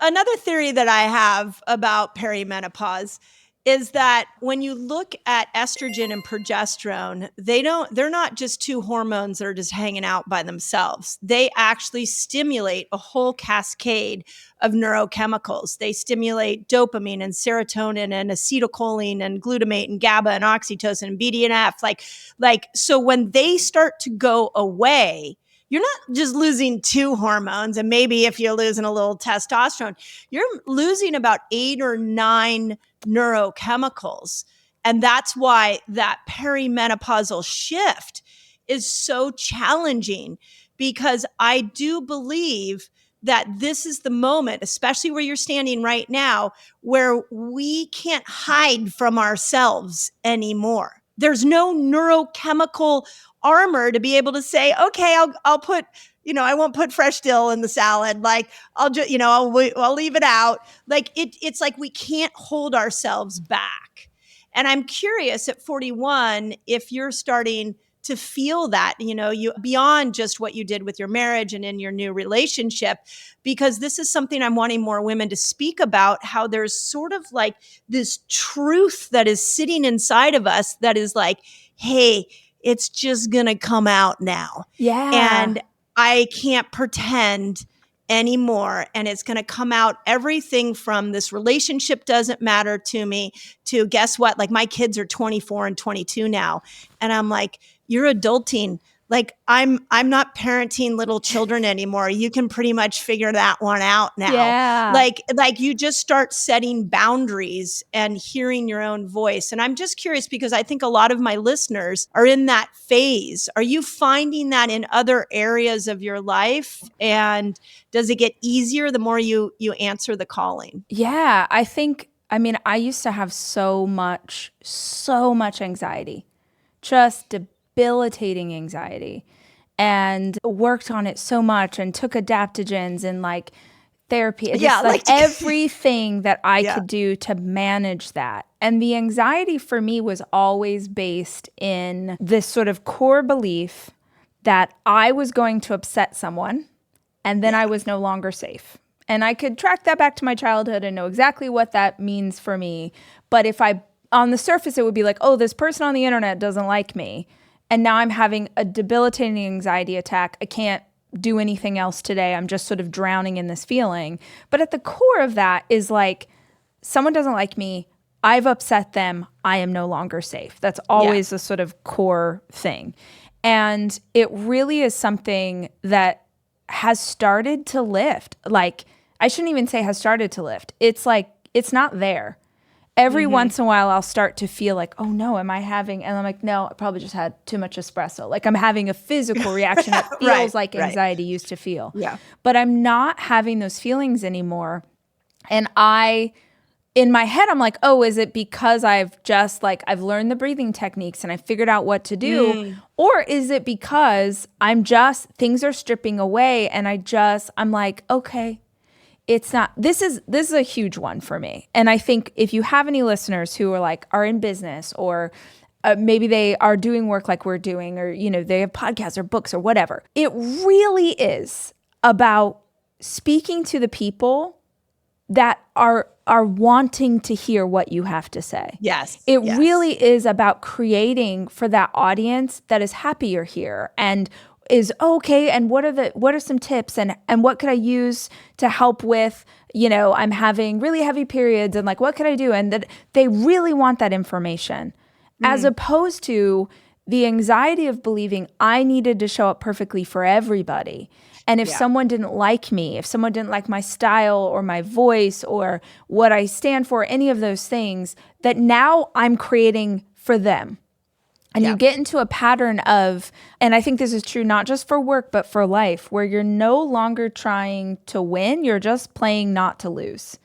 Another theory that I have about perimenopause is that when you look at estrogen and progesterone, they're not just two hormones that are just hanging out by themselves. They actually stimulate a whole cascade of neurochemicals. They stimulate dopamine and serotonin and acetylcholine and glutamate and GABA and oxytocin and BDNF. So when they start to go away, you're not just losing two hormones, and maybe if you're losing a little testosterone, you're losing about 8 or 9 neurochemicals. And that's why that perimenopausal shift is so challenging, because I do believe that this is the moment, especially where you're standing right now, where we can't hide from ourselves anymore. There's no neurochemical armor to be able to say, okay, I'll put, I won't put fresh dill in the salad. Like I'll just, I'll leave it out. Like it's like we can't hold ourselves back. And I'm curious at 41, if you're starting to feel that, you beyond just what you did with your marriage and in your new relationship, because this is something I'm wanting more women to speak about, how there's sort of like this truth that is sitting inside of us that is like, hey, it's just going to come out now. Yeah. And I can't pretend anymore. And it's going to come out, everything from this relationship doesn't matter to me to guess what? Like my kids are 24 and 22 now. And I'm like, you're adulting. Like I'm not parenting little children anymore. You can pretty much figure that one out now. Yeah. Like you just start setting boundaries and hearing your own voice. And I'm just curious, because I think a lot of my listeners are in that phase. Are you finding that in other areas of your life? And does it get easier the more you answer the calling? Yeah, I used to have so much anxiety, just debilitating anxiety, and worked on it so much and took adaptogens and like therapy, everything that I could do to manage that. And the anxiety for me was always based in this sort of core belief that I was going to upset someone and then I was no longer safe. And I could track that back to my childhood and know exactly what that means for me. But on the surface, it would be like, oh, this person on the internet doesn't like me. And now I'm having a debilitating anxiety attack. I can't do anything else today. I'm just sort of drowning in this feeling. But at the core of that is like, someone doesn't like me. I've upset them. I am no longer safe. That's always the sort of core thing. And it really is something that has started to lift. Like, I shouldn't even say has started to lift. It's like, it's not there. Every once in a while, I'll start to feel like, oh no, am I having, and I'm like, no, I probably just had too much espresso. Like I'm having a physical reaction that feels like anxiety used to feel. Yeah. But I'm not having those feelings anymore. And in my head, I'm like, oh, is it because I've learned the breathing techniques and I figured out what to do? Or is it because things are stripping away and I'm like, okay, it's not, this is a huge one for me. And I think if you have any listeners who are in business or maybe they are doing work like we're doing, or, they have podcasts or books or whatever, it really is about speaking to the people that are wanting to hear what you have to say. Yes. It really is about creating for that audience that is happy you're here and is okay. And what are some tips and what could I use to help with, I'm having really heavy periods and like, what could I do? And that they really want that information as opposed to the anxiety of believing I needed to show up perfectly for everybody. And if someone didn't like me, if someone didn't like my style or my voice or what I stand for, any of those things, that now I'm creating for them. And you get into a pattern of, and I think this is true not just for work, but for life, where you're no longer trying to win, you're just playing not to lose.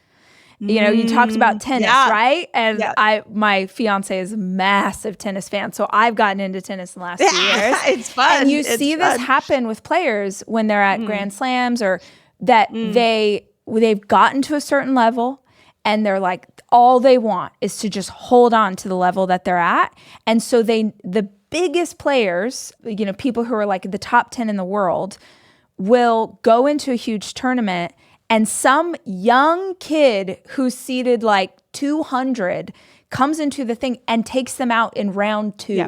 You talked about tennis, right? And my fiance is a massive tennis fan. So I've gotten into tennis in the last few years. It's fun. And this happen with players when they're at Grand Slams, or that they've gotten to a certain level and they're like, all they want is to just hold on to the level that they're at. And so the biggest players, people who are like the top 10 in the world, will go into a huge tournament And some young kid who's seated like 200 comes into the thing and takes them out in round 2. Yeah.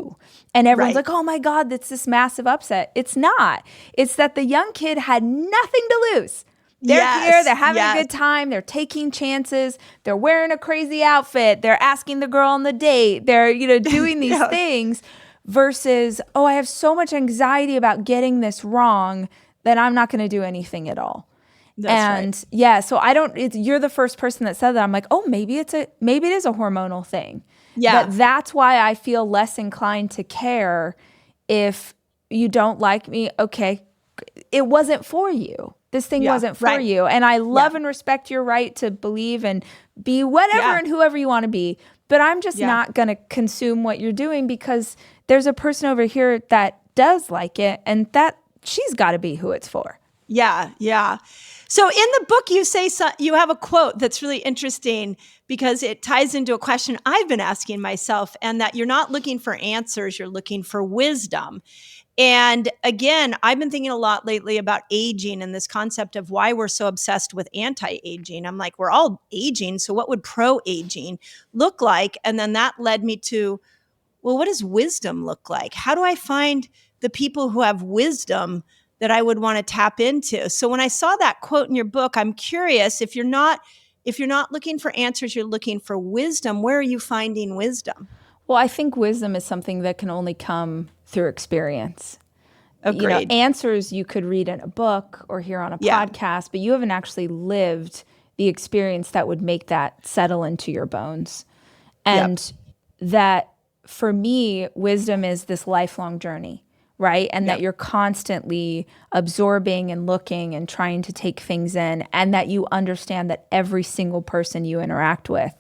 And everyone's Right. like, oh my God, that's this massive upset. It's not. It's that the young kid had nothing to lose. They're here, they're having a good time, they're taking chances, they're wearing a crazy outfit, they're asking the girl on the date, they're, doing these things versus, oh, I have so much anxiety about getting this wrong that I'm not going to do anything at all. That's right. Yeah, so you're the first person that said that. I'm like, oh, maybe it is a hormonal thing. Yeah. But that's why I feel less inclined to care if you don't like me. Okay, it wasn't for you. This thing wasn't for you. And I love and respect your right to believe and be whatever and whoever you want to be. But I'm just not going to consume what you're doing because there's a person over here that does like it, and that she's got to be who it's for. Yeah, yeah. So in the book, you have a quote that's really interesting because it ties into a question I've been asking myself, and that you're not looking for answers, you're looking for wisdom. And again, I've been thinking a lot lately about aging and this concept of why we're so obsessed with anti-aging. I'm like, we're all aging, so what would pro-aging look like? And then that led me to, well, what does wisdom look like? How do I find the people who have wisdom that I would want to tap into? So when I saw that quote in your book, I'm curious, if you're not looking for answers, you're looking for wisdom, where are you finding wisdom? Well, I think wisdom is something that can only come through experience. Agreed. Answers you could read in a book or hear on a podcast, but you haven't actually lived the experience that would make that settle into your bones. And that, for me, wisdom is this lifelong journey, right? And that you're constantly absorbing and looking and trying to take things in, and that you understand that every single person you interact with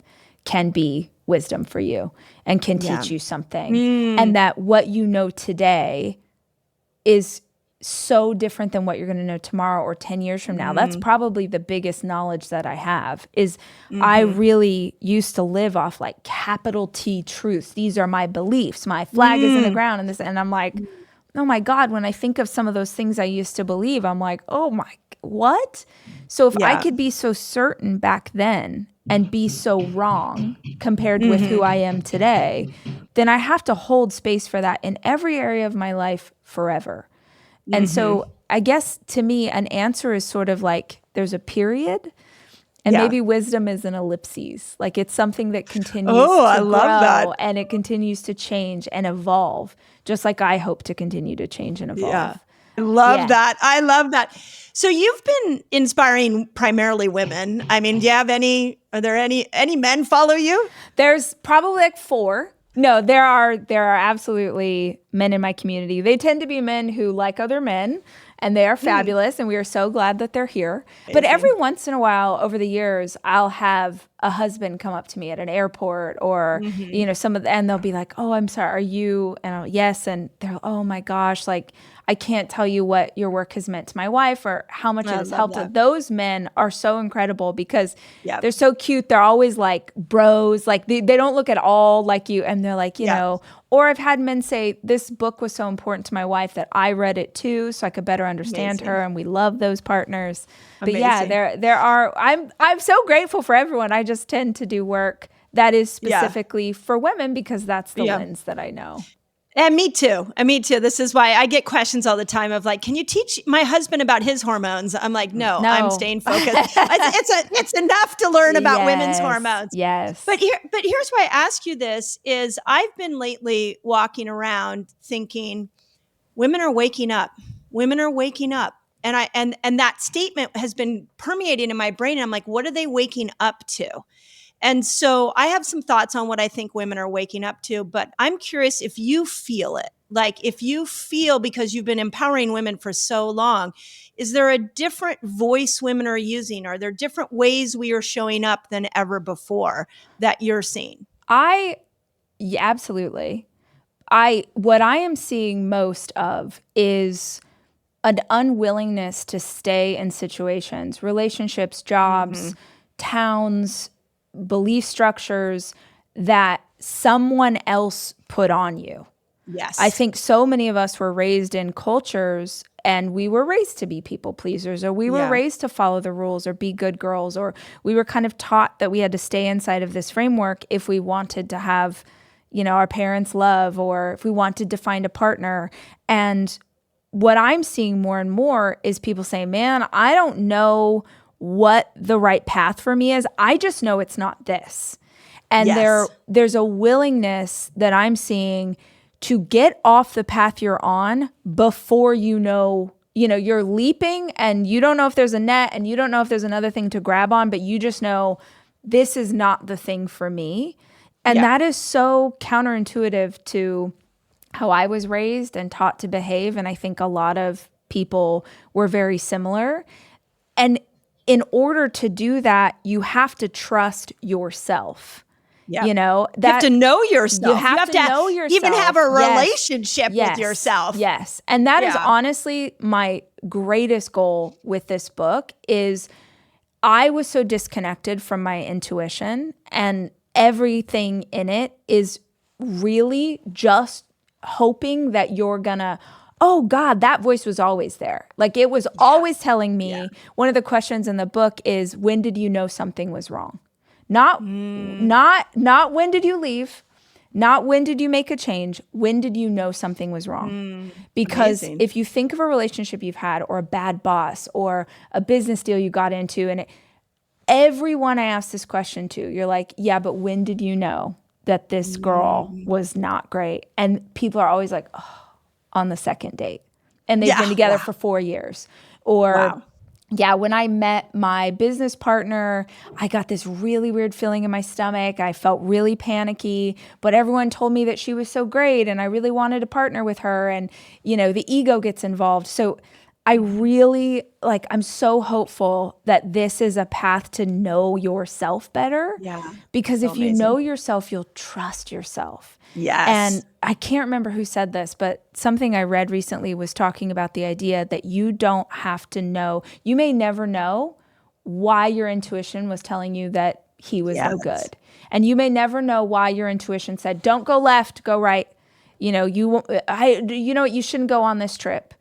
can be wisdom for you and can teach you something. And that what you know today is so different than what you're going to know tomorrow or 10 years from now. That's probably the biggest knowledge that I have is I really used to live off like capital T truths. These are my beliefs. My flag is in the ground and this, and I'm like, oh my God, when I think of some of those things I used to believe, I'm like, oh my, what? So if I could be so certain back then and be so wrong compared with who I am today, then I have to hold space for that in every area of my life forever. And so I guess to me, an answer is sort of like there's a period, and maybe wisdom is an ellipses. Like it's something that continues to grow and it continues to change and evolve, just like I hope to continue to change and evolve. Yeah. I love that. I love that. So you've been inspiring primarily women. I mean, are there any men follow you? There's probably like 4. No, there are absolutely men in my community. They tend to be men who like other men, and they are fabulous, and we are so glad that they're here. Amazing. But every once in a while over the years, I'll have a husband come up to me at an airport or, and they'll be like, oh, I'm sorry, are you? And I'll, yes. And they're, oh my gosh, like, I can't tell you what your work has meant to my wife or how much it has helped. Those men are so incredible because they're so cute. They're always like bros. Like they don't look at all like you. And they're like, you know, or I've had men say, this book was so important to my wife that I read it too, so I could better understand her. And we love those partners. But there are, I'm so grateful for everyone. I just tend to do work that is specifically for women because that's the lens that I know. And me too. This is why I get questions all the time of like, can you teach my husband about his hormones? I'm like, no. I'm staying focused. It's enough to learn about women's hormones. Yes. But here's why I ask you this is I've been lately walking around thinking women are waking up. Women are waking up. And that statement has been permeating in my brain. And I'm like, what are they waking up to? And so I have some thoughts on what I think women are waking up to, but I'm curious if you feel it. Like if you feel, because you've been empowering women for so long, is there a different voice women are using? Are there different ways we are showing up than ever before that you're seeing? Absolutely. What I am seeing most of is an unwillingness to stay in situations, relationships, jobs, towns, belief structures that someone else put on you. Yes. I think so many of us were raised in cultures and we were raised to be people pleasers, or we were raised to follow the rules or be good girls, or we were kind of taught that we had to stay inside of this framework if we wanted to have, our parents' love, or if we wanted to find a partner. And what I'm seeing more and more is people saying, man, I don't know what the right path for me is. I just know it's not this. And there's a willingness that I'm seeing to get off the path you're on before you're leaping and you don't know if there's a net and you don't know if there's another thing to grab on, but you just know this is not the thing for me. And that is so counterintuitive to how I was raised and taught to behave. And I think a lot of people were very similar. And in order to do that, you have to trust yourself. Yeah. You have to know yourself. You have to know yourself. Even have a relationship with yourself. Yes. And that is honestly my greatest goal with this book is I was so disconnected from my intuition, and everything in it is really just hoping that you're gonna, oh God, that voice was always there. Like it was always telling me. One of the questions in the book is, when did you know something was wrong? Not when did you leave, not when did you make a change, when did you know something was wrong? Because if you think of a relationship you've had, or a bad boss, or a business deal you got into, and everyone I ask this question to, you're like, yeah, but when did you know that this girl was not great? And people are always like, oh, on the second date. And they've been together for 4 years. Or when I met my business partner, I got this really weird feeling in my stomach. I felt really panicky, but everyone told me that she was so great and I really wanted to partner with her. And, the ego gets involved. So I really, I'm so hopeful that this is a path to know yourself better. Yeah. Because if you know yourself, you'll trust yourself. Yes. And I can't remember who said this, but something I read recently was talking about the idea that you don't have to know. You may never know why your intuition was telling you that he was no good. And you may never know why your intuition said, don't go left, go right. You know what, you shouldn't go on this trip.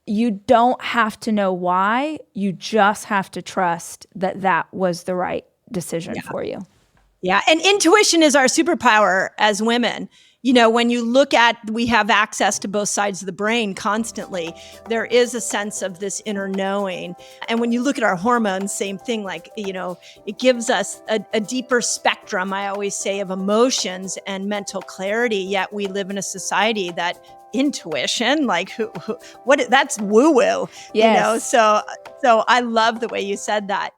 You don't have to know why. You just have to trust that that was the right decision for you. Yeah. And intuition is our superpower as women. When you look at, we have access to both sides of the brain constantly. There is a sense of this inner knowing. And when you look at our hormones, same thing, it gives us a deeper spectrum, I always say, of emotions and mental clarity. Yet we live in a society that intuition, that's woo-woo, yes. So I love the way you said that.